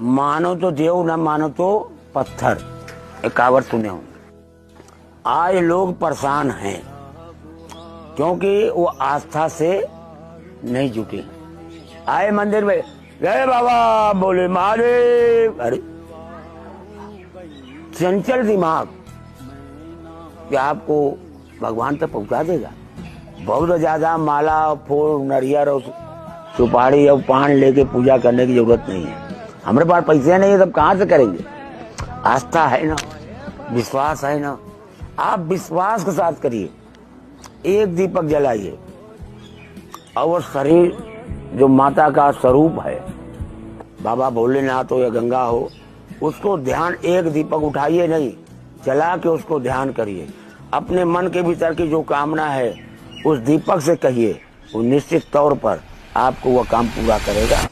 मानो तो देव न मानो तो पत्थर, एक कहावत सुने होंगे। आज लोग परेशान हैं क्योंकि वो आस्था से नहीं जुटे। आए मंदिर में, जय बाबा बोले महादेव, अरे चंचल दिमाग क्या आपको भगवान तक पहुंचा देगा? बहुत ज्यादा माला फूल नरियर और सुपारी और पान लेके पूजा करने की जरूरत नहीं है। हमारे पास पैसे नहीं है तब कहां से करेंगे? आस्था है ना, विश्वास है ना, आप विश्वास के साथ करिए। एक दीपक जलाइए और शरीर जो माता का स्वरूप है, बाबा भोलेनाथ हो या गंगा हो, उसको ध्यान, एक दीपक उठाइए नहीं, जला के उसको ध्यान करिए। अपने मन के भीतर की जो कामना है उस दीपक से कहिए, वो निश्चित तौर पर आपको वह काम पूरा करेगा।